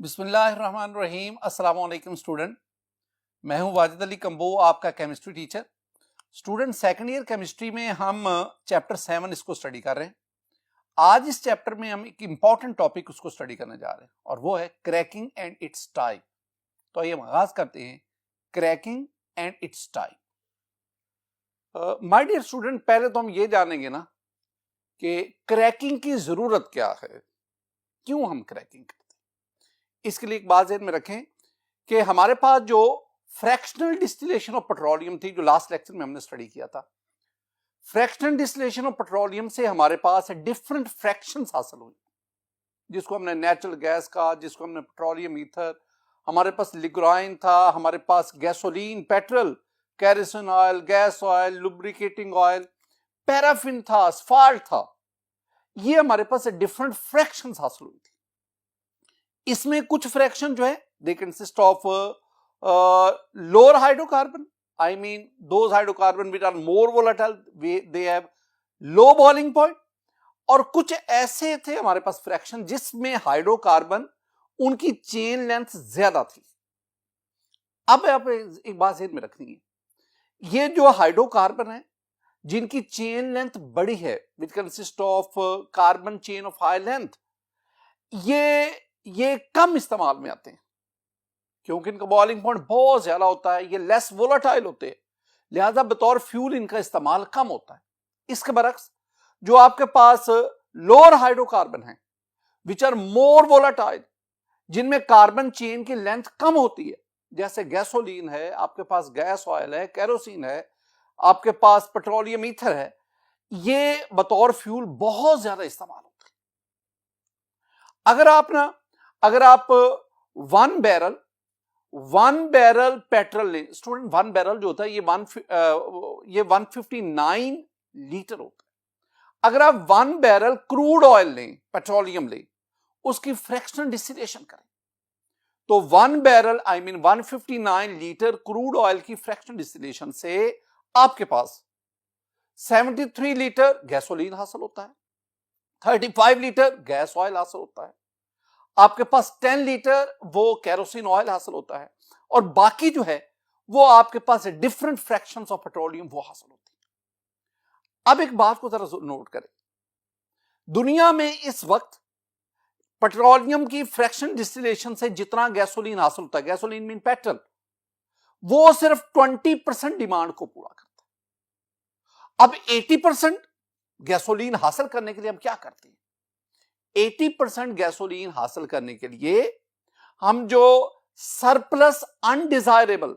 बिस्मिल्लाहिर्रहमानिर्रहीम। अस्सलाम वालेकुम स्टूडेंट, मैं हूं वाजिद अली कंबो, आपका chemistry teacher. Student, second year chemistry में हम चैप्टर 7 इसको स्टडी कर रहे हैं। आज इस चैप्टर में हम एक इंपॉर्टेंट टॉपिक उसको स्टडी करने जा रहे हैं और वो है क्रैकिंग एंड इट्स टाइप। तो आइए हम आगाज करते हैं, cracking and it's type. My dear student, पहले तो हम ये जानेंगे ना कि क्रैकिंग की जरूरत क्या है, क्यों हम क्रैकिंग करते हैं। इसके लिए एक बात ध्यान में रखें कि हमारे पास जो फ्रैक्शनल डिस्टिलेशन ऑफ पेट्रोलियम थी, जो लास्ट लेक्चर में हमने स्टडी किया था, फ्रैक्शनल डिस्टिलेशन ऑफ पेट्रोलियम से हमारे पास डिफरेंट फ्रैक्शंस हासिल हुई, जिसको हमने नेचुरल गैस कहा, जिसको हमने पेट्रोलियम ईथर, हमारे पास लिग्राइन था, हमारे पास gasoline, petrol, kerosene oil, gas oil, lubricating oil, paraffin था, asphalt था। ये हमारे पास डिफरेंट फ्रैक्शंस हासिल हुई थी। इसमें कुछ फ्रैक्शन जो है they consist of lower hydrocarbon, I mean those hydrocarbon which are more volatile, they have low boiling point. और कुछ ऐसे थे हमारे पास फ्रैक्शन जिसमें हाइड्रोकार्बन उनकी चेन लेंथ ज्यादा थी। अब आप एक बात ध्यान में रखनी है, ये जो हाइड्रोकार्बन है जिनकी चेन लेंथ बड़ी है, which consist of carbon chain of high length, ये कम इस्तेमाल में आते हैं क्योंकि इनका बॉइलिंग पॉइंट बहुत ज्यादा होता है, ये लेस वोलेटाइल होते हैं, लिहाजा बतौर फ्यूल इनका इस्तेमाल कम होता है। इसके बरक्स जो आपके पास लोअर हाइड्रोकार्बन है विच आर मोर वोलेटाइल, जिनमें कार्बन चेन की लेंथ कम होती है, जैसे गैसोलीन है, आपके पास गैस ऑयल है, कैरोसिन है, आपके पास पेट्रोलियम ईथर है, ये बतौर फ्यूल बहुत ज्यादा इस्तेमाल होता है। अगर आप वन बैरल पेट्रोल लें स्टूडेंट, वन बैरल जो होता है ये 159 लीटर होता है। अगर आप वन बैरल क्रूड ऑयल लें, पेट्रोलियम लें, उसकी फ्रैक्शनल डिस्टिलेशन करें तो one barrel I mean 159 litre crude oil की फ्रैक्शनल डिस्टिलेशन से आपके पास 73 लीटर गैसोलीन हासिल होता है, 35 लीटर गैस ऑयल हासिल होता है, आपके पास 10 लीटर वो कैरोसिन ऑयल हासिल होता है, और बाकी जो है वो आपके पास डिफरेंट फ्रैक्शंस ऑफ पेट्रोलियम वो हासिल होती है। अब एक बात को जरा नोट करें, दुनिया में इस वक्त पेट्रोलियम की फ्रैक्शन डिस्टिलेशन से जितना गैसोलीन हासिल होता है, गैसोलीन मीन पेट्रोल, वो सिर्फ 20% डिमांड को पूरा करता है। अब 80% गैसोलीन हासिल करने के लिए हम क्या करते हैं? 80% गैसोलीन हासिल करने के लिए हम जो सरप्लस अनडिजायरेबल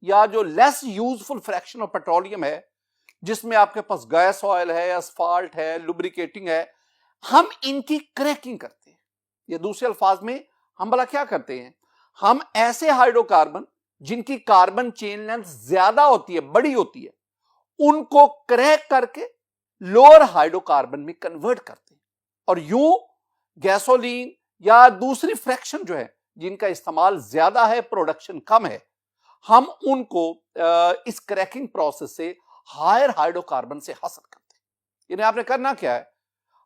या जो less useful fraction of petroleum है, जिसमें आपके पास गैस ऑयल है, asphalt है, लुब्रिकेटिंग है, हम इनकी क्रैकिंग करते हैं। या दूसरे अल्फाज में हम भला क्या करते हैं, हम ऐसे हाइड्रोकार्बन जिनकी कार्बन चेन लेंथ ज्यादा होती है, बड़ी होती है, उनको क्रैक करके लोअर हाइड्रोकार्बन में कन्वर्ट करते हैं, और यूं गैसोलीन या दूसरी फ्रैक्शन जो है जिनका इस्तेमाल ज्यादा है, प्रोडक्शन कम है, हम उनको इस क्रैकिंग प्रोसेस से हायर हाइड्रोकार्बन से हासिल करते हैं। यानी आपने करना क्या है,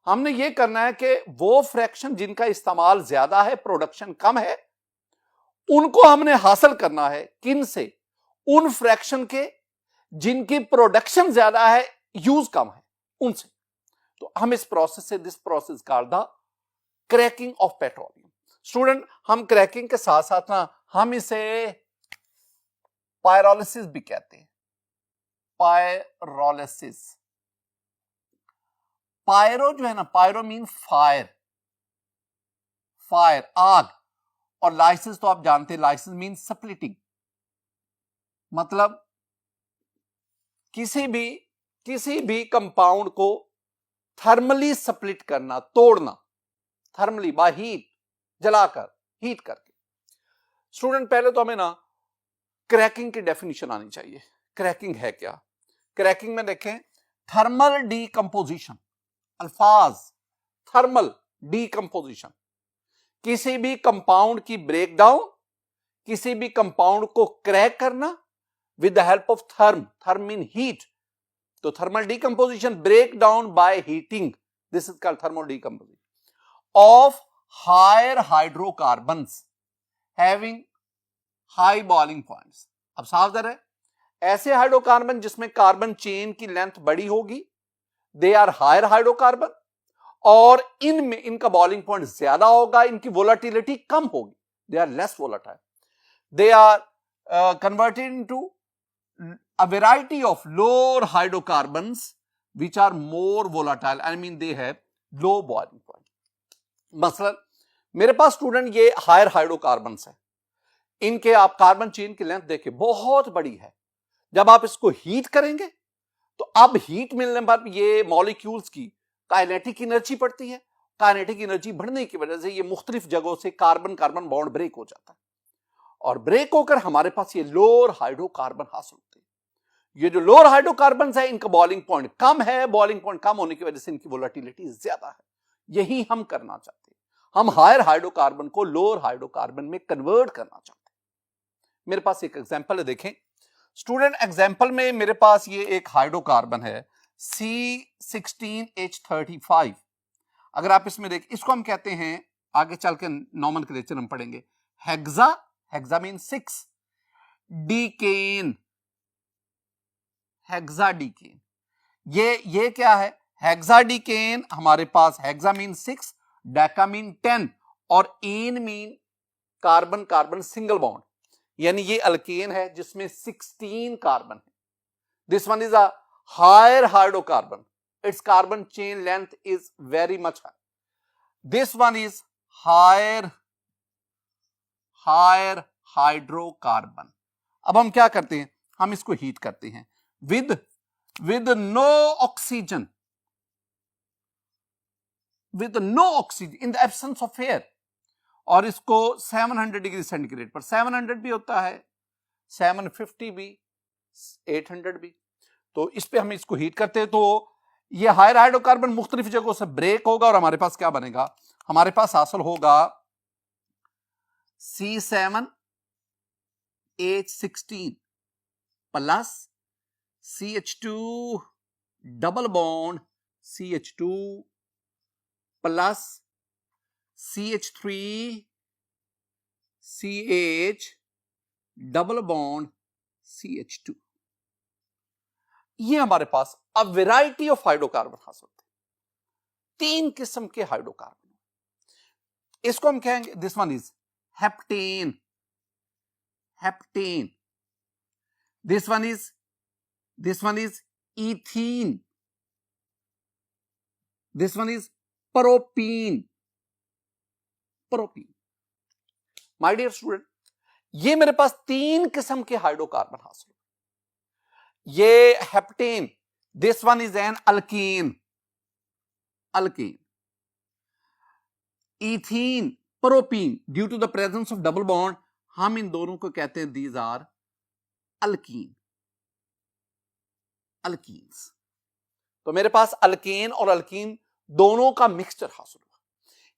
हमने ये करना है कि वो फ्रैक्शन जिनका इस्तेमाल ज्यादा है, प्रोडक्शन कम है, उनको हमने हासिल करना है किन से? उन फ्रैक्शन के जिनकी प्रोडक्शन ज्यादा है, यूज कम है, उनसे। तो हम इस प्रोसेस से, this process called the cracking of petroleum. Student, हम क्रैकिंग के साथ साथ ना हम इसे पायरोलिसिस भी कहते हैं। पायरोलिसिस, पायरो जो है ना, पायरो मीन फायर, आग, और लाइसिस तो आप जानते हैं, लाइसिस मीन स्प्लिटिंग, मतलब किसी भी कंपाउंड को थर्मली स्प्लिट करना, तोड़ना, थर्मली बाय हीट, जलाकर, हीट करके। स्टूडेंट, पहले तो हमें ना क्रैकिंग की डेफिनेशन आनी चाहिए। क्रैकिंग है क्या? क्रैकिंग में देखें, थर्मल डीकंपोजिशन, अल्फाज थर्मल डीकंपोजिशन, किसी भी कंपाउंड की ब्रेकडाउन, किसी भी कंपाउंड को क्रैक करना with the help of therm mean heat. तो thermal decomposition, break down by heating, this is called thermal decomposition of higher hydrocarbons having high boiling points. अब सावधान है, ऐसे हाइड्रोकार्बन जिसमें कार्बन चेन की लेंथ बड़ी होगी, दे आर हायर हाइड्रोकार्बन, और इनमें इनका बॉइलिंग पॉइंट ज्यादा होगा, इनकी वोलाटिलिटी कम होगी, they are less volatile, they are converted into a variety of lower hydrocarbons which are more volatile, I mean they have low boiling point. मसलन मेरे पास स्टूडेंट ये हायर हाइड्रोकार्बन्स है, इनके आप कार्बन चेन की लेंथ देखिए बहुत बड़ी है। जब आप इसको हीट करेंगे तो अब हीट मिलने पर ये मॉलिक्यूल्स की काइनेटिक एनर्जी बढ़ती है। काइनेटिक एनर्जी बढ़ने की वजह से ये मुख्तलिफ जगहों से कार्बन कार्बन बॉन्ड ब्रेक हो जाता है, और ब्रेक होकर हमारे पास ये लोअर हाइड्रोकार्बन हासिल होते हैं। ये जो लोअर हाइड्रोकार्बन है इनका बॉइलिंग पॉइंट कम है, बॉइलिंग पॉइंट कम होने की वजह से इनकी वोलेटिलिटी ज्यादा है। यही हम करना चाहते हैं, हम हायर हाइड्रोकार्बन को लोअर हाइड्रोकार्बन में कन्वर्ट करना चाहते हैं। मेरे पास एक एग्जांपल है, देखें स्टूडेंट, एग्जांपल में मेरे पास ये एक हाइड्रोकार्बन है C16H35। अगर आप इसमें देखें, इसको हम कहते हैं, आगे चल के नॉमेनक्लेचर हम पढ़ेंगे, hexa, hexa mean 6, decane, hexadecane. ये क्या है, हेक्साडीकेन हमारे पास हेक्सा मीन 6, डेका मीन 10, और ane mean carbon carbon single bond, यानी ये अल्केन है जिसमें 16 कार्बन है। This one is a higher hydrocarbon, it's carbon chain length is very much high. This one is higher hydrocarbon. अब हम क्या करते हैं, हम इसको हीट करते हैं with no oxygen, in the absence of air, और इसको 700 डिग्री सेंटीग्रेड पर, 700 भी होता है, 750 भी, 800 भी, तो इस पे हम इसको हीट करते हैं तो ये हायर हाइड्रोकार्बन मुख्तलिफ जगहों से ब्रेक होगा, और हमारे पास क्या बनेगा, हमारे पास हासिल होगा C7H16 plus CH2 double bond CH2 plus CH3 CH double bond CH2। ये हमारे पास अब वेराइटी ऑफ हाइड्रोकार्बन हासिल होते हैं, 3 किस्म के हाइड्रोकार्बन। इसको हम कहेंगे, this one is heptane, heptane, this one is ethene, this one is propene, propene. My dear student, ये मेरे पास 3 किस्म के हाइड्रोकार्बन हासिल हुए। ये heptane, this one is an alkene, alkene, ethene, propene, due to the presence of double bond हम इन दोनों को कहते हैं दीज आर अल्कीन, अल्कीन्स। तो मेरे पास अल्केन और अल्कीन दोनों का मिक्सचर हासिल हुआ।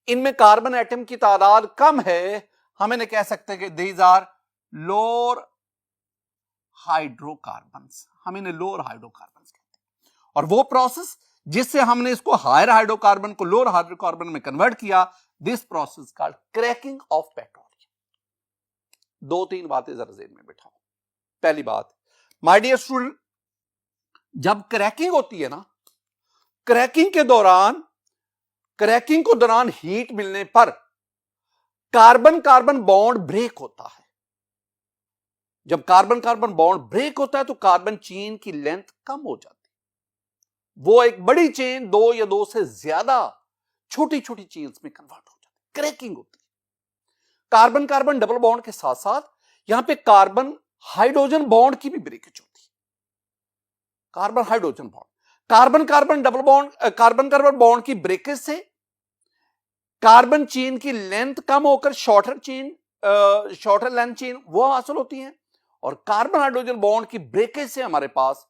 इनमें कार्बन एटम की तादाद कम है, हम इन्हें कह सकते हैं कि दीज आर लोअर हाइड्रोकार्बन्स, हम इन्हें लोअर हाइड्रोकार्बन्स कहते हैं। और वो प्रोसेस जिससे हमने इसको हायर हाइड्रोकार्बन को लोअर हाइड्रोकार्बन में कन्वर्ट किया, this process called cracking of petroleum. 2-3 बातें जरा ज़हन में बिठाओ। पहली बात, माय डियर स्टूडेंट, जब क्रैकिंग होती है ना, क्रैकिंग को दौरान हीट मिलने पर कार्बन कार्बन बॉन्ड ब्रेक होता है। जब कार्बन कार्बन बॉन्ड ब्रेक होता है तो कार्बन चेन की लेंथ कम हो जाती है, वो एक बड़ी चेन 2 या 2 से ज्यादा छोटी छोटी चेन्स में कन्वर्ट हो जाती है, क्रैकिंग होती है। कार्बन कार्बन डबल बॉन्ड के साथ साथ यहां पे कार्बन हाइड्रोजन बॉन्ड की भी ब्रेकेज होती है। Carbon hydrogen bond, carbon carbon double bond, carbon carbon bond की ब्रेकेज से कार्बन चेन की लेंथ कम होकर शॉर्टर लेंथ चेन वो हासिल होती है, और कार्बन हाइड्रोजन बॉन्ड की ब्रेकेज से हमारे पास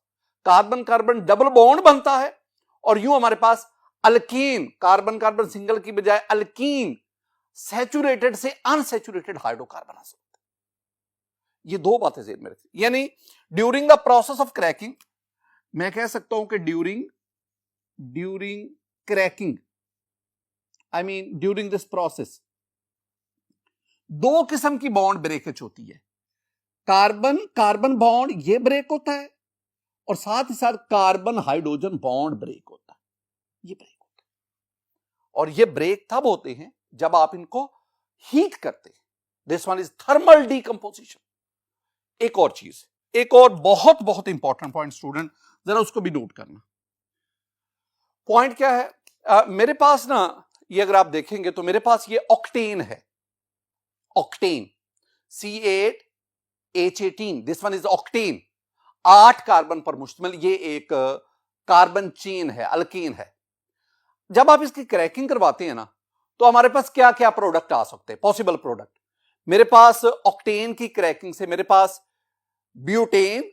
कार्बन कार्बन डबल बॉन्ड बनता है, और यूं हमारे पास अल्कीन, कार्बन कार्बन सिंगल की बजाय अल्कीन, सैचुरेटेड से अनसैचुरेटेड हाइड्रोकार्बन हासिल होता है। ये 2 बातें ज़हन में रखिए। यानी during the process of cracking, मैं कह सकता हूं कि during cracking, I mean during this process, दो किस्म की बॉन्ड ब्रेकेज होती है, कार्बन कार्बन बॉन्ड ये ब्रेक होता है और साथ ही साथ कार्बन हाइड्रोजन बॉन्ड ब्रेक होता है, ये ब्रेक होता है। और ये ब्रेक तब होते हैं जब आप इनको हीट करते हैं। This one is thermal decomposition. एक और चीज, एक और बहुत बहुत इंपॉर्टेंट पॉइंट स्टूडेंट, जरा उसको भी नोट करना। पॉइंट क्या है, मेरे पास ना ये अगर आप देखेंगे तो मेरे पास ये ऑक्टेन है, octane C8H18, this one is octane. 8 carbon पर मुश्तमिल ये एक कार्बन चेन है, अल्केन है। जब आप इसकी क्रैकिंग करवाते हैं ना तो हमारे पास क्या क्या प्रोडक्ट आ सकते हैं, पॉसिबल प्रोडक्ट। मेरे पास ऑक्टेन की क्रैकिंग से मेरे पास ब्यूटेन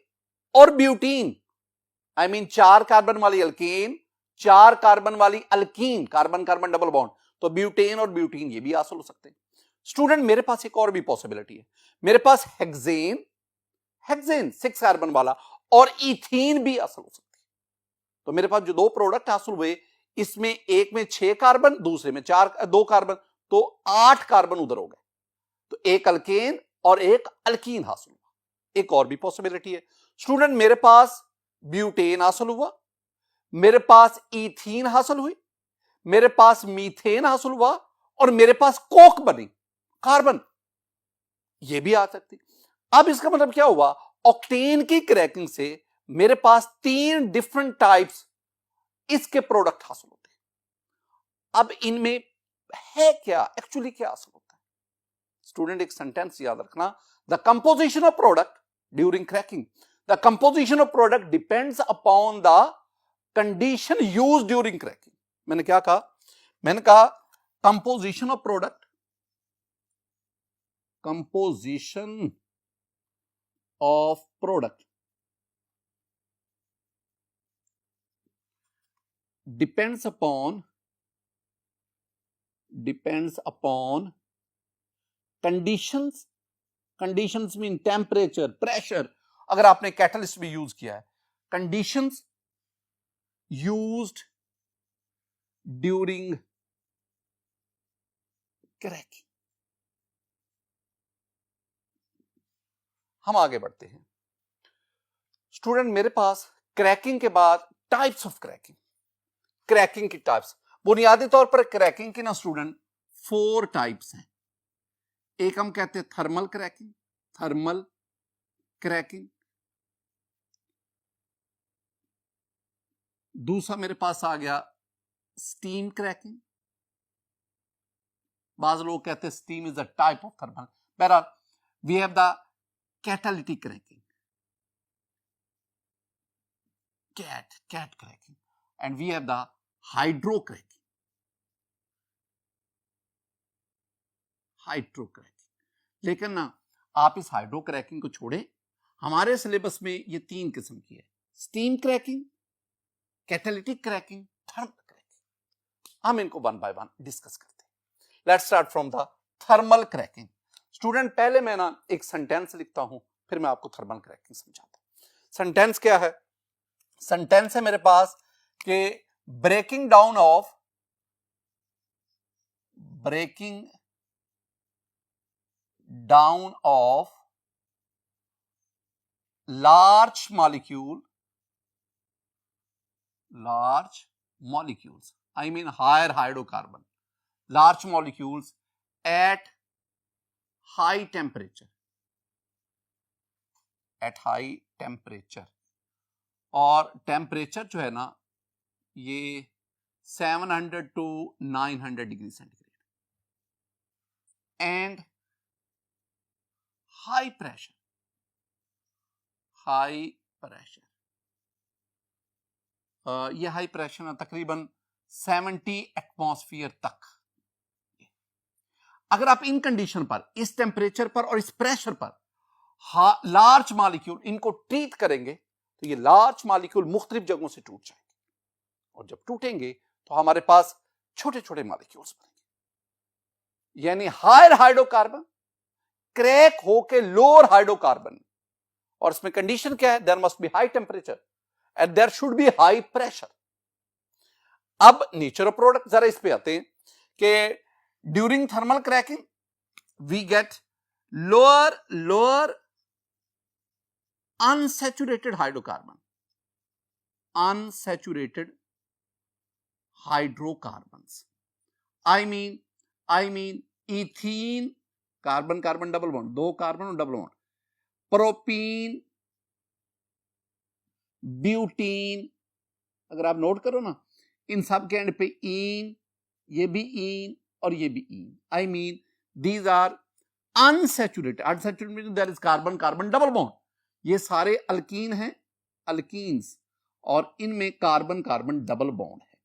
और ब्यूटीन, आई मीन 4 कार्बन वाली अल्केन, 4 कार्बन वाली alkyne, carbon carbon double bond, तो ब्यूटेन और ब्यूटीन ये भी हासिल हो सकते हैं। स्टूडेंट मेरे पास एक और भी पॉसिबिलिटी है, मेरे पास हेक्सेन, हेक्सेन 6 कार्बन वाला, और इथीन भी हासिल हो सकती है। तो मेरे पास जो दो प्रोडक्ट हासिल हुए, इसमें एक में 6 कार्बन, दूसरे में 2 कार्बन, तो 8 कार्बन उधर हो गए, तो एक अल्केन और एक अल्कीन हासिल हुआ। एक और भी पॉसिबिलिटी है स्टूडेंट, मेरे पास ब्यूटेन हासिल हुआ, मेरे पास इथीन हासिल हुई, मेरे पास मीथेन हासिल हुआ, और मेरे पास कोक बनी, कार्बन, ये भी आ सकती। अब इसका मतलब क्या हुआ, ऑक्टेन की क्रैकिंग से मेरे पास 3 डिफरेंट टाइप्स इसके प्रोडक्ट हासिल होते हैं। अब इनमें है क्या, एक्चुअली क्या हासिल होता है स्टूडेंट, एक सेंटेंस याद रखना, the composition of product during cracking, the composition of product depends upon the condition used during cracking. मैंने क्या कहा, मैंने कहा composition of product, composition of product depends upon conditions mean temperature, pressure, अगर आपने कैटलिस्ट भी यूज किया है, conditions used during cracking। हम आगे बढ़ते हैं स्टूडेंट, मेरे पास क्रैकिंग के बाद टाइप्स ऑफ क्रैकिंग, क्रैकिंग की टाइप्स, बुनियादी तौर पर क्रैकिंग की ना स्टूडेंट 4 टाइप्स हैं। एक हम कहते हैं थर्मल क्रैकिंग, थर्मल क्रैकिंग। दूसरा मेरे पास आ गया स्टीम क्रैकिंग, बाज लोग कहते हैं steam is a type of thermal. बहरहाल we have the catalytic cracking, cat cracking, and we have the hydro cracking, hydro cracking. लेकिन ना आप इस हाइड्रो क्रैकिंग को छोड़ें, हमारे सिलेबस में ये 3 किस्म की है, steam cracking, catalytic cracking, thermal cracking. हम इनको वन बाय वन डिस्कस करते हैं। Let's start from the thermal cracking. Student पहले मैं ना एक सेंटेंस लिखता हूं, फिर मैं आपको थर्मल क्रैकिंग समझाता हूं। सेंटेंस क्या है, सेंटेंस है मेरे पास कि breaking down of large molecules, I mean higher hydrocarbon, large molecules at high temperature, और टेम्परेचर जो है ना ये 700 to 900 degree centigrade, and high pressure, ये हाई प्रेशर ना तकरीबन 70 एटमॉस्फेयर तक। अगर आप इन कंडीशन पर, इस टेम्परेचर पर और इस प्रेशर पर लार्ज मॉलिक्यूल इनको ट्रीट करेंगे तो ये लार्ज मॉलिक्यूल मुख्तलिफ जगहों से टूट जाएंगे, और जब टूटेंगे तो हमारे पास छोटे छोटे मॉलिक्यूल्स बनेंगे, यानी हायर हाइड्रोकार्बन क्रैक होके लोअर हाइड्रोकार्बन। और इसमें कंडीशन क्या है, there must be high temperature and there should be high pressure. अब नेचर ऑफ प्रोडक्ट, जरा इस पे आते हैं कि during thermal cracking we get lower unsaturated hydrocarbons. I mean ethene, carbon carbon double bond, 2 carbon और डबल बॉन्ड, प्रोपीन, ब्यूटीन, अगर आप नोट करो ना इन सब के एंड पे इन, ये भी इन और ये भी इन, I mean these are unsaturated mean there is carbon carbon double bond, ये सारे अल्कीन हैं, अल्कीन्स, और इनमें कार्बन कार्बन डबल बॉन्ड है।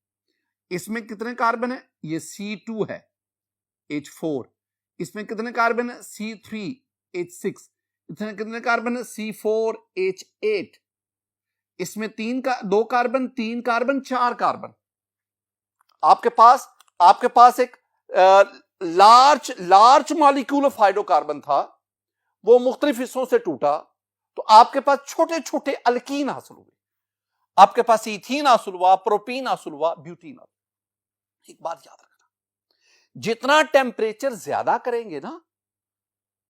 इसमें कितने कार्बन है? ये C2 है, H4, इसमें कितने कार्बन है? C3, H6, इसमें कितने कार्बन है? C4, H8, इसमें 2 कार्बन, 3 कार्बन, 4 कार्बन। आपके पास एक लार्ज मॉलिक्यूल ऑफ हाइड्रोकार्बन था, वो मुख्तलिफ हिस्सों से टूटा, तो आपके पास छोटे छोटे अल्कीन हासिल हुए, आपके पास इथीन हासिल हुआ, प्रोपीन हासिल हुआ, ब्यूटीन हासिल हुआ। एक बात याद रखना, जितना टेम्परेचर ज्यादा करेंगे ना,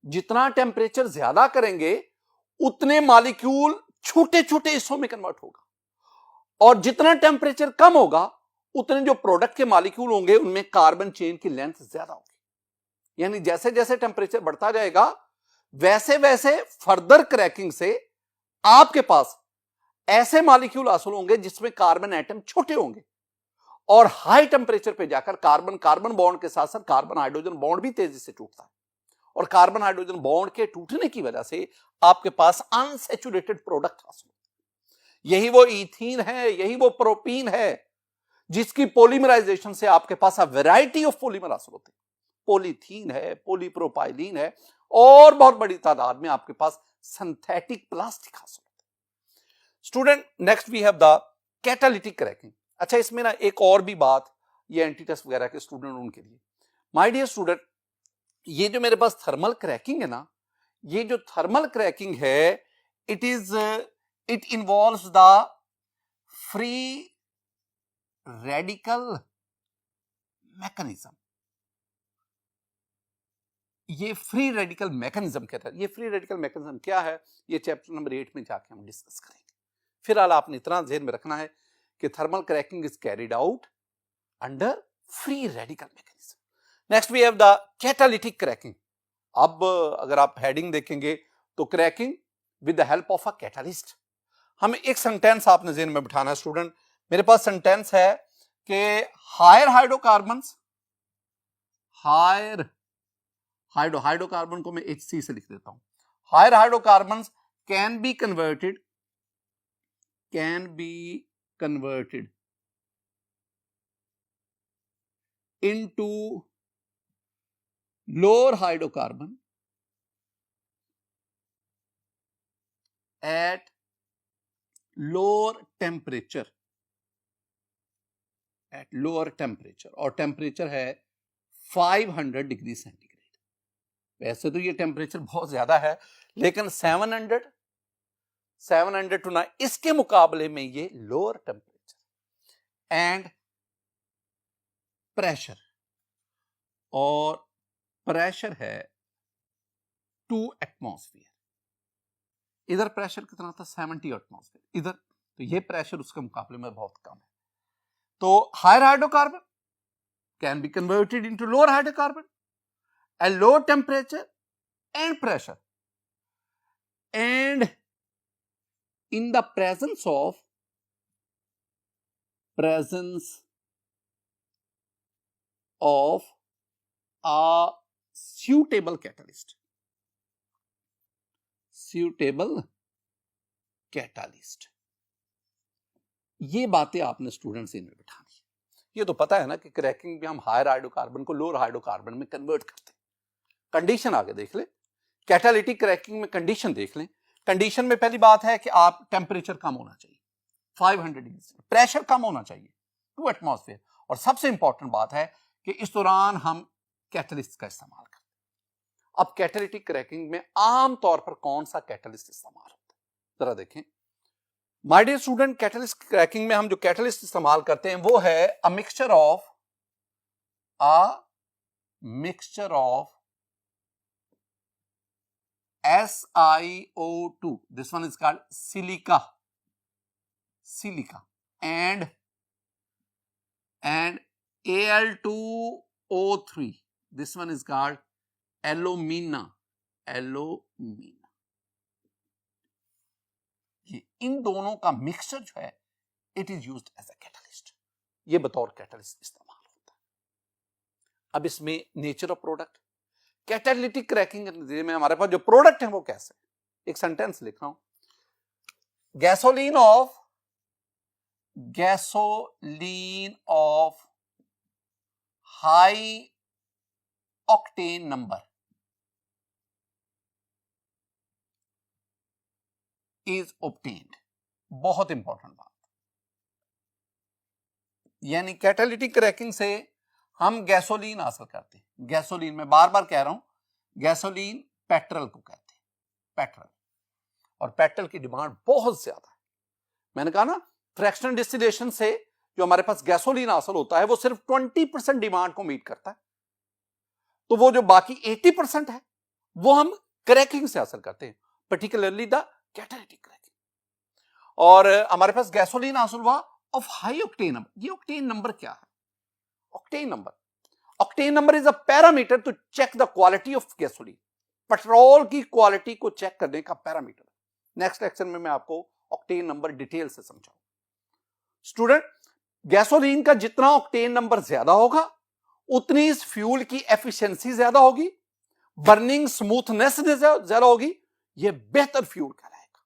जितना टेम्परेचर ज्यादा करेंगे उतने मॉलिक्यूल छोटे छोटे हिस्सों में कन्वर्ट होगा, और जितना टेम्परेचर कम होगा उतने जो प्रोडक्ट के मॉलिक्यूल होंगे उनमें कार्बन चेन की लेंथ ज्यादा होगी। यानी जैसे जैसे टेम्परेचर बढ़ता जाएगा वैसे वैसे फर्दर क्रैकिंग से आपके पास ऐसे मॉलिक्यूल हासिल होंगे जिसमें कार्बन एटम छोटे होंगे, और हाई टेम्परेचर पे जाकर कार्बन कार्बन बॉन्ड के साथ साथ कार्बन हाइड्रोजन बॉन्ड भी तेजी से टूटता है, और कार्बन हाइड्रोजन बॉन्ड के टूटने की वजह से आपके पास अनसैचुरेटेड प्रोडक्ट हासिल होते हैं। यही वो इथीन है, यही वो प्रोपीन है जिसकी पॉलीमराइजेशन से आपके पास वैरायटी ऑफ पॉलीमर हासिल होते हैं। पॉलीथीन है, पॉलीप्रोपाइलीन है, और बहुत बड़ी तादाद में आपके पास सिंथेटिक प्लास्टिक हासिल होते हैं। Student, next we have the catalytic cracking. अच्छा, इसमें ना एक और भी बात, ये एंटी टेस्ट वगैरह के स्टूडेंट उनके लिए, माय डियर स्टूडेंट, ये जो मेरे पास थर्मल क्रैकिंग है ना, ये जो थर्मल क्रैकिंग है, it involves the free radical mechanism. ये फ्री रेडिकल मैकेनिज्म कहता है। ये फ्री रेडिकल मैकेनिज्म क्या है, ये चैप्टर नंबर 8 में जाके हम डिस्कस करेंगे। फिलहाल आपने इतना ध्यान में रखना है कि thermal cracking is carried out under free radical mechanism. Next we have the catalytic cracking. अब अगर आप हेडिंग देखेंगे तो cracking with the help of a catalyst. हमें एक सेंटेंस आपने ज़हन में बिठाना है स्टूडेंट। मेरे पास सेंटेंस है कि हायर हाइड्रोकार्बन्स, हाइड्रोकार्बन को मैं HC से लिख देता हूं, higher hydrocarbons can be converted into lower hydrocarbon at lower temperature, और टेम्परेचर है 500 डिग्री सेंटीग्रेड। वैसे तो ये टेम्परेचर बहुत ज्यादा है, लेकिन 700 टू 9 इसके मुकाबले में ये लोअर टेम्परेचर एंड प्रेशर, और प्रेशर है 2 एटमॉस्फेयर। इधर प्रेशर कितना था? 70 एटमॉस्फेयर। इधर तो ये प्रेशर उसके मुकाबले में बहुत कम है। तो higher hydrocarbon can be converted into lower hydrocarbon at lower temperature and pressure, and in the presence of a suitable catalyst, ये बातें आपने स्टूडेंट्स इनमें बिठानी है। ये तो पता है ना कि क्रैकिंग में हम हायर हाइड्रोकार्बन को लोअर हाइड्रोकार्बन में कन्वर्ट करते हैं। कंडीशन आगे देख ले, कैटालिटिक क्रैकिंग में कंडीशन देख लें। कंडीशन में पहली बात है कि आप टेम्परेचर कम होना चाहिए 500 डिग्री, प्रेशर कम होना चाहिए 2 एटमॉस्फेयर, और सबसे इंपॉर्टेंट बात है कि इस दौरान हम कैटलिस्ट का इस्तेमाल करते हैं। अब कैटालिटिक क्रैकिंग में आम तौर पर कौन सा कैटलिस्ट इस्तेमाल होता है, जरा देखें my dear student. Catalyst cracking में हम जो कैटलिस्ट इस्तेमाल करते हैं वो है a mixture of SiO2, this one is called silica, and Al2O3, this one is called alumina. ये इन दोनों का मिक्सचर जो है it is used as a catalyst, ये बतौर कैटलिस्ट इस्तेमाल होता है। अब इसमें nature of product, catalytic cracking के नतीजे में हमारे पास जो प्रोडक्ट है वो कैसे, एक सेंटेंस लिख रहा हूं, gasoline of high octane number is obtained. बहुत इंपॉर्टेंट बात, यानी कैटालिटिक क्रैकिंग से हम गैसोलीन हासिल करते हैं। गैसोलीन, मैं बार बार कह रहा हूं, गैसोलीन पेट्रोल को कहते हैं, पेट्रोल, और पेट्रोल की डिमांड बहुत ज्यादा है। मैंने कहा ना, फ्रैक्शनल डिस्टिलेशन से जो हमारे पास गैसोलीन हासिल होता है वो सिर्फ 20% डिमांड को मीट करता है, तो वो जो बाकी 80% है वो हम क्रैकिंग से हासिल करते हैं, पर्टिकुलरली द कैटालिटिक क्रैकिंग। और हमारे पास गैसोलीन हासिल हुआ ऑफ हाई ऑक्टेन नंबर। ये ऑक्टेन नंबर क्या है? Octane number is a parameter to check the quality of gasoline, petrol की क्वालिटी को चेक करने का पैरामीटर। नेक्स्ट लेक्चर में मैं आपको ऑक्टेन नंबर डिटेल से समझाऊंगा। स्टूडेंट, गैसोलीन का जितना ऑक्टेन नंबर ज्यादा होगा उतनी इस फ्यूल की एफिशिएंसी ज्यादा होगी, बर्निंग स्मूथनेस ज्यादा होगी, यह बेहतर फ्यूल कहलाएगा।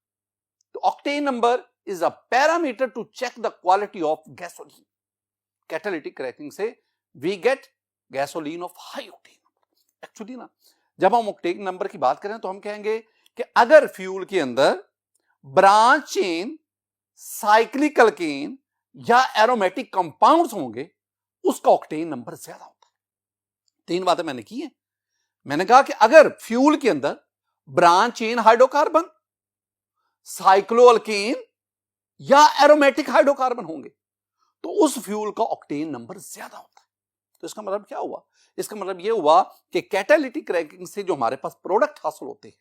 तो octane number is a parameter to check the quality of gasoline. Catalytic cracking से we get gasoline of high octane number. Actually ना, जब हम ऑक्टेन नंबर की बात करें तो हम कहेंगे कि अगर फ्यूल के अंदर ब्रांच चेन, साइक्लिक अल्केन या एरोमेटिक कंपाउंड्स होंगे उसका ऑक्टेन नंबर ज्यादा होता है। तीन बातें मैंने की हैं। मैंने कहा कि अगर फ्यूल के अंदर ब्रांच चेन हाइड्रोकार्बन, साइक्लोअल्केन या एरोमेटिक हाइड्रोकार्बन होंगे तो उस फ्यूल का ऑक्टेन नंबर ज्यादा होता है। तो इसका मतलब क्या हुआ? इसका मतलब यह हुआ कि कैटालिटिक क्रैकिंग से जो हमारे पास प्रोडक्ट हासिल होते हैं,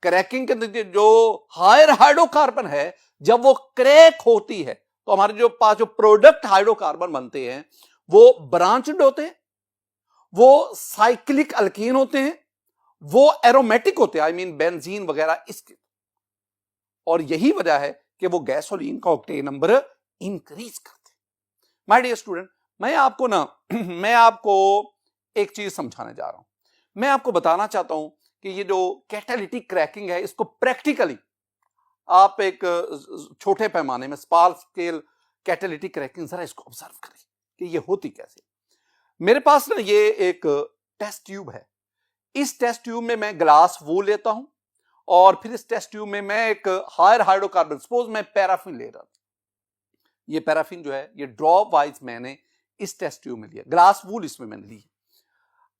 क्रैकिंग के नतीजे जो हायर हाइड्रोकार्बन है, जब वो क्रैक होती है तो हमारे जो पास जो प्रोडक्ट हाइड्रोकार्बन बनते हैं वो ब्रांचड होते हैं, वो साइक्लिक अल्कीन होते हैं, वो एरोमेटिक होते हैं, आई मीन बेंजीन वगैरह इसके। और यही वजह है कि वो गैसोलीन का ऑक्टेन नंबर इंक्रीज करते हैं। माय डियर स्टूडेंट, मैं आपको एक चीज समझाने जा रहा हूं। मैं आपको बताना चाहता हूं कि ये जो कैटालिटिक क्रैकिंग है इसको प्रैक्टिकली आप एक छोटे पैमाने में स्मॉल स्केल कैटालिटिक क्रैकिंग जरा इसको ऑब्जर्व करें कि ये होती कैसे। मेरे पास ना ये एक टेस्ट ट्यूब है। इस टेस्ट ट्यूब में मैं ग्लास वूल लेता हूं और फिर इस टेस्ट ट्यूब में मैं एक हायर हाइड्रोकार्बन, सपोज मैं पैराफिन ले रहा था। ये पैराफिन जो है ये ड्रॉप वाइज मैंने इस टेस्ट ट्यूब में लिया, ग्लास वूल इसमें मैंने ली।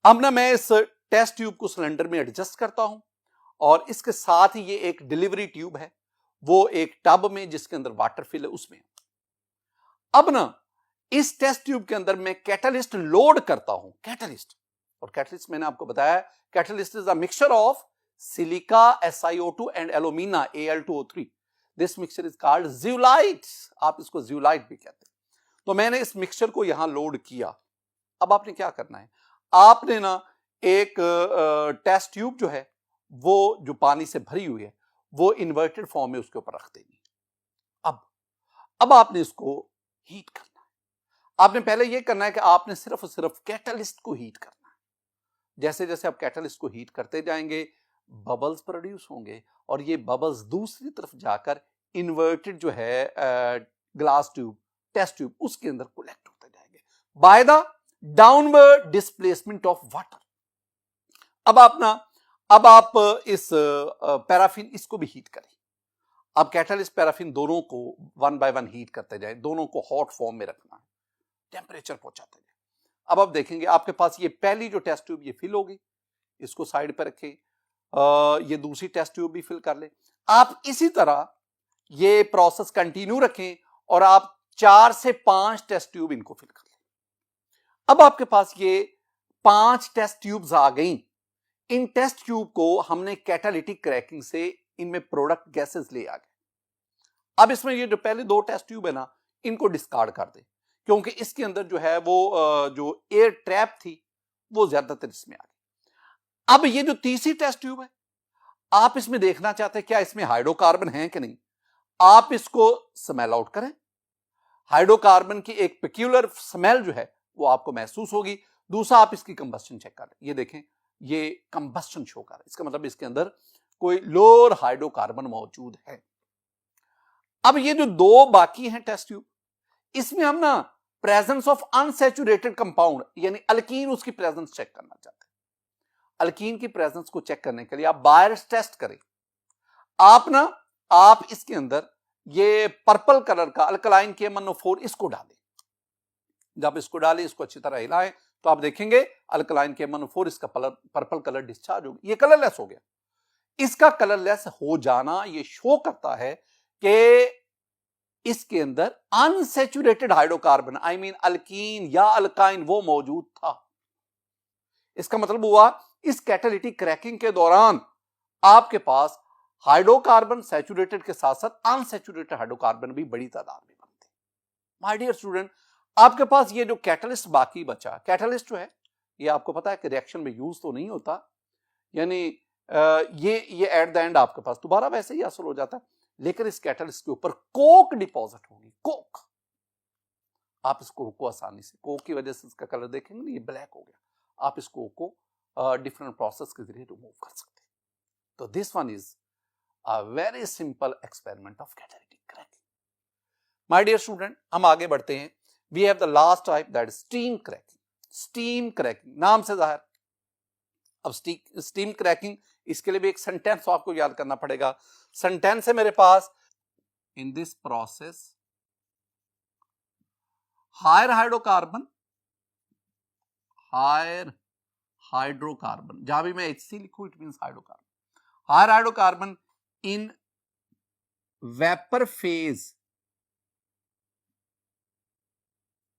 अब ना मैं इस टेस्ट ट्यूब को सिलेंडर में एडजस्ट करता हूं और इसके साथ ही ये एक डिलीवरी ट्यूब है, वो एक टब में जिसके अंदर वाटर फिल है उसमें। अब ना इस टेस्ट ट्यूब के अंदर मैं कैटलिस्ट लोड करता हूं, कैटलिस्ट। और कैटलिस्ट मैंने आपको बताया, catalyst is a mixture of silica SiO2 and alumina Al2O3। This mixture is called zeolite, आप इसको ज़ियोलाइट भी कहते हैं। तो मैंने इस मिक्सचर को यहां लोड किया। अब आपने क्या करना है, आपने ना एक टेस्ट ट्यूब जो है वो जो पानी से भरी हुई है वो इन्वर्टेड फॉर्म में उसके ऊपर रख देनी। अब आपने इसको हीट करना है। आपने पहले ये करना है कि आपने सिर्फ और सिर्फ कैटलिस्ट को हीट करना है। जैसे जैसे आप कैटलिस्ट को हीट करते जाएंगे बबल्स प्रोड्यूस होंगे और ये बबल्स दूसरी तरफ जाकर इन्वर्टेड जो है ग्लास ट्यूब, टेस्ट ट्यूब, उसके अंदर कलेक्ट होते जाएंगे by the downward displacement of water. अब आप इस पैराफिन इसको भी हीट करें। अब कैटलिस्ट पैराफिन दोनों को वन बाय वन हीट करते जाए, दोनों को हॉट फॉर्म में रखना है, टेम्परेचर पहुंचाते जाए। अब आप देखेंगे आपके पास ये पहली जो टेस्ट ट्यूब ये फिल होगी, इसको साइड पर रखें, ये दूसरी टेस्ट ट्यूब भी फिल कर लें। आप इसी तरह ये प्रोसेस कंटिन्यू रखें और आप 4 से 5 टेस्ट ट्यूब इनको फिल कर लें। अब आपके पास ये 5 टेस्ट ट्यूब्स आ गई, इन टेस्ट ट्यूब को हमने कैटालिटिक क्रैकिंग से इनमें प्रोडक्ट गैसेस ले आ गए। अब इसमें ये जो पहले 2 टेस्ट ट्यूब है ना, इनको डिस्कार्ड कर दे, क्योंकि इसके अंदर जो है वो जो एयर ट्रैप थी वो ज्यादातर इसमें आ गई। अब ये जो तीसरी टेस्ट ट्यूब है, आप इसमें देखना चाहते हैं क्या इसमें हाइड्रोकार्बन है कि नहीं, आप इसको स्मेल आउट करें। हाइड्रोकार्बन की एक पेक्यूलर स्मेल जो है वो आपको महसूस होगी। दूसरा, आप इसकी कंबस्शन चेक कर लें, ये देखें ये कंबस्शन शो कर रहा है, इसका मतलब इसके अंदर कोई लोअर हाइड्रोकार्बन मौजूद है। अब ये जो 2 बाकी हैं टेस्ट ट्यूब, इसमें हम ना प्रेजेंस ऑफ अनसैचुरेटेड कंपाउंड यानी अल्कीन, उसकी प्रेजेंस चेक करना चाहते हैं। अल्कीन की प्रेजेंस को चेक करने के लिए आप बायर्स टेस्ट करें। आप इसके अंदर ये पर्पल कलर का अल्कलाइन KMnO4 इसको डालें। जब इसको डालें, इसको अच्छी तरह हिलाएं, तो आप देखेंगे अल्कलाइन KMnO4 इसका पर्पल कलर डिस्चार्ज हो गया, ये कलरलेस हो गया। इसका कलरलेस हो जाना ये शो करता है कि इसके अंदर unsaturated hydrocarbon I mean alkyne या अल्काइन वो मौजूद था। इसका मतलब हुआ इस कैटालिटिक क्रैकिंग के दौरान आपके पास हाइड्रोकार्बन सैचुरेटेड के साथ साथ अनसैचुरेटेड हाइड्रोकार्बन भी बड़ी तादाद में बनते। माय डियर स्टूडेंट, आपके पास ये जो कैटलिस्ट बाकी बचा, कैटलिस्ट जो है ये आपको पता है कि रिएक्शन में यूज तो नहीं होता, यानी ये एट द एंड आपके पास दोबारा वैसे ही हासिल हो जाता है, लेकिन इस कैटलिस्ट के ऊपर कोक डिपॉजिट होगी। कोक, आप इस कोक को आसानी से, कोक की वजह से इसका कलर देखेंगे ये ब्लैक हो गया, आप इस कोक को डिफरेंट प्रोसेस के जरिए रिमूव कर सकते हैं। तो this one is a very simple experiment of catalytic cracking. My dear student, हम आगे बढ़ते हैं। We have the last type, that is steam cracking. Steam cracking नाम से जाहिर। अब स्टीम क्रैकिंग, इसके लिए भी एक सेंटेंस आपको याद करना पड़ेगा। सेंटेंस है मेरे पास, in this process higher hydrocarbon, higher hydrocarbon, जहां भी मैं HC लिखूं it means hydrocarbon, higher hydrocarbon in vapour phase,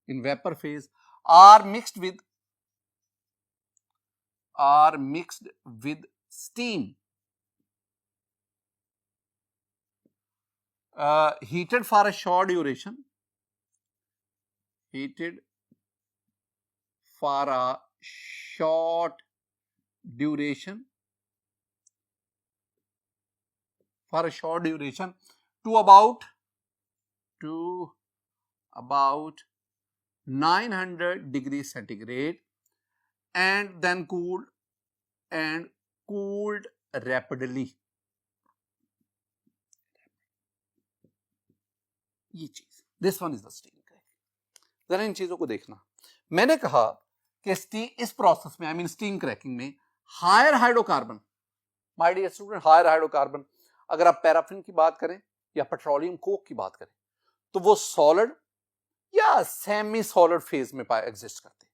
in vapor phase are mixed with steam heated for a short duration, heated for a short duration, for a short duration to about 900 degrees centigrade and then cooled rapidly. ये चीज, this one is the steam cracking. जरा इन चीजों को देखना। मैंने कहा कि इस प्रोसेस में, आई मीन स्टीम क्रैकिंग में, higher hydrocarbon, my dear student, higher hydrocarbon, अगर आप पैराफिन की बात करें या पेट्रोलियम कोक की बात करें, तो वो सॉलिड या सेमी सॉलिड फेज में एग्जिस्ट करते हैं।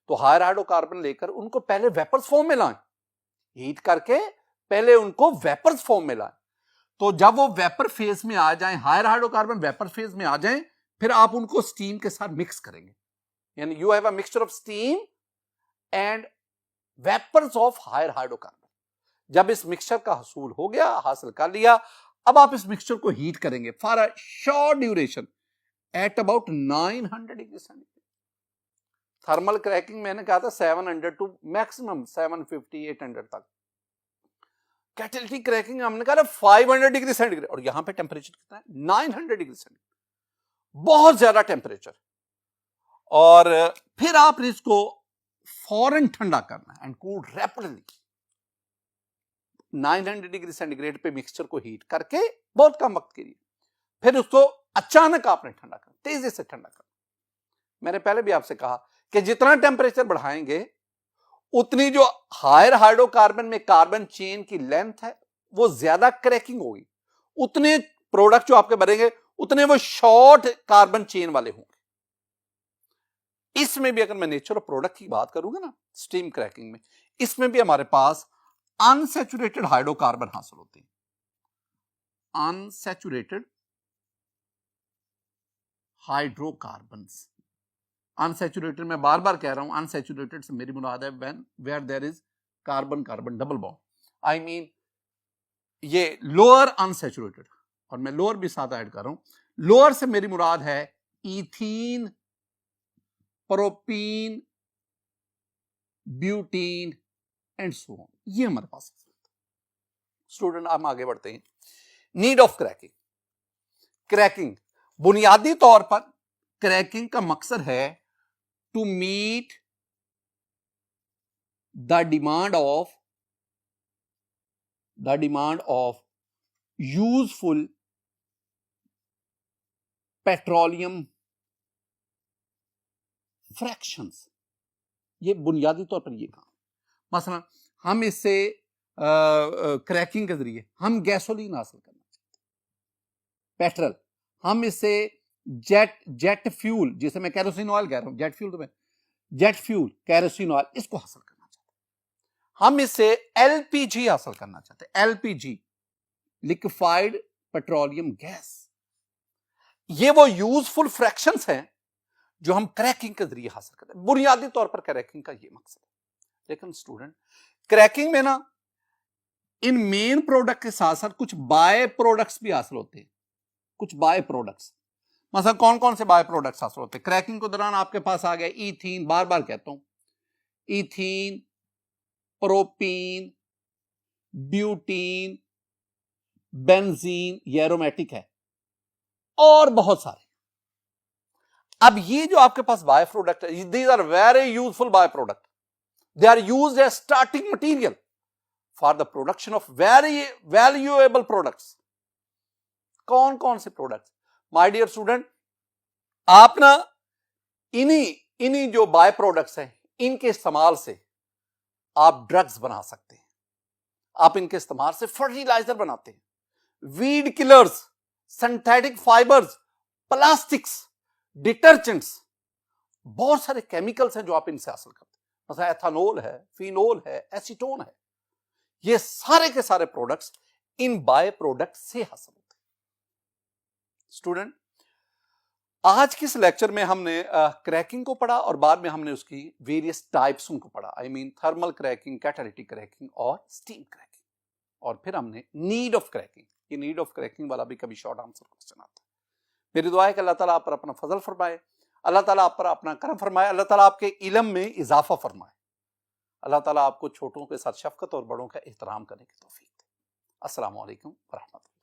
तो हायर हाइड्रोकार्बन लेकर उनको पहले वेपर्स फॉर्म में लाएं, हीट करके पहले उनको वेपर्स फॉर्म में लाएं। तो जब वो वेपर फेज में आ जाएं, हायर हाइड्रोकार्बन वेपर फेज में आ जाएं, फिर आप उनको स्टीम के साथ मिक्स करेंगे, यानी you have a mixture of steam and vapours of higher hydrocarbon. जब इस मिक्सचर का हसूल हो गया, हासिल कर लिया, अब आप इस मिक्सचर को हीट करेंगे for a short duration at about 900 degree centigrade. Thermal cracking मैंने कहा था 700 टू मैक्सिमम 750 800 तक। कैटालिटिक क्रैकिंग हमने कहा 500 डिग्री सेंटीग्रेड, और यहां पे टेंपरेचर कितना है 900 डिग्री सेंटीग्रेड, बहुत ज्यादा टेंपरेचर। और फिर आपने इसको फौरन ठंडा करना है and cool rapidly. 900 degree centigrade पे मिक्सचर को हीट करके बहुत कम वक्त के लिए, फिर उसको अचानक आपने ठंडा करना, तेजी से ठंडा करना। मैंने पहले भी आपसे कहा कि जितना टेंपरेचर बढ़ाएंगे उतनी जो हायर हाइड्रोकार्बन में कार्बन चेन की लेंथ है वो ज्यादा क्रैकिंग होगी, उतने प्रोडक्ट जो आपके बनेंगे उतने वो शॉर्ट कार्बन चेन वाले होंगे। इसमें भी अगर मैं नेचर ऑफ प्रोडक्ट की बात करूंगा ना, स्टीम क्रैकिंग में, इसमें भी हमारे पास अनसैचुरेटेड हाइड्रोकार्बन हासिल होते हैं। अनसैचुरेटेड हाइड्रोकार्बन्स, अनसैचुरेटेड मैं बार बार कह रहा हूं, अनसैचुरेटेड से मेरी मुराद है where there is carbon carbon double bond, I mean ये लोअर अनसैचुरेटेड, और मैं लोअर भी साथ ऐड कर रहा हूं। लोअर से मेरी मुराद है ethene, propene, butene and so on, ये हमारे पास है। स्टूडेंट हम आगे बढ़ते हैं। Need of cracking. क्रैकिंग, बुनियादी तौर पर क्रैकिंग का मकसद है to meet the demand of useful petroleum fractions. ये बुनियादी तौर पर ये काम, मसलन हम इससे क्रैकिंग के जरिए हम गैसोलीन हासिल करना चाहते हैं, पेट्रोल, हम इससे जेट फ्यूल, जिसे मैं कैरोसिन ऑयल कह रहा हूं, जेट फ्यूल कैरोसिन ऑयल, इसको हासिल करना चाहते हैं। हम इससे एलपीजी हासिल करना चाहते हैं, एलपीजी लिक्विफाइड पेट्रोलियम गैस। ये वो यूजफुल फ्रैक्शंस हैं जो हम क्रैकिंग के जरिए हासिल करते हैं। बुनियादी तौर पर क्रैकिंग का ये मकसद है। लेकिन स्टूडेंट क्रैकिंग में ना इन मेन प्रोडक्ट के साथ साथ कुछ बाय प्रोडक्ट्स भी हासिल होते हैं, कुछ बाय प्रोडक्ट्स। मतलब कौन कौन से बाय प्रोडक्ट्स हासिल होते हैं क्रैकिंग के दौरान? आपके पास आ गया इथीन, बार बार कहता हूं, इथीन, प्रोपीन, ब्यूटीन, बेंजीन, ये एरोमेटिक है, और बहुत सारे। अब ये जो आपके पास बाय प्रोडक्ट है, these are very useful by product, they are used as starting material for the production of very valuable products. कौन कौन से प्रोडक्ट्स? माय डियर स्टूडेंट, आप ना इन्हीं जो बाय प्रोडक्ट्स हैं, इनके इस्तेमाल से आप ड्रग्स बना सकते हैं, आप इनके इस्तेमाल से फर्टिलाइजर बनाते हैं, weed killers, synthetic fibres, plastics, detergents, बहुत सारे केमिकल्स हैं जो आप इनसे हासिल करते हैं। मतलब एथानॉल है, फिनोल है, एसीटोन है, ये सारे के सारे प्रोडक्ट्स इन बाय प्रोडक्ट से हासिल होते हैं। स्टूडेंट, आज के इस लेक्चर में हमने क्रैकिंग को पढ़ा और बाद में हमने उसकी वेरियस टाइप्स को पढ़ा, I mean thermal cracking, catalytic cracking और स्टीम क्रैकिंग। और फिर हमने नीड ऑफ क्रैकिंग, ये नीड ऑफ क्रैकिंग वाला भी कभी शॉर्ट आंसर क्वेश्चन आता है। मेरी दुआ है कि अल्लाह ताला आप पर अपना फजल फरमाए, अल्लाह ताला आप पर अपना करम फरमाए, अल्लाह ताला आपके इल्म में इजाफा फरमाए, अल्लाह ताला आपको छोटों के साथ शफकत और बड़ों का एहतराम करने की तौफीक दे। अस्सलाम वालेकुम व रहमतुल्लाह।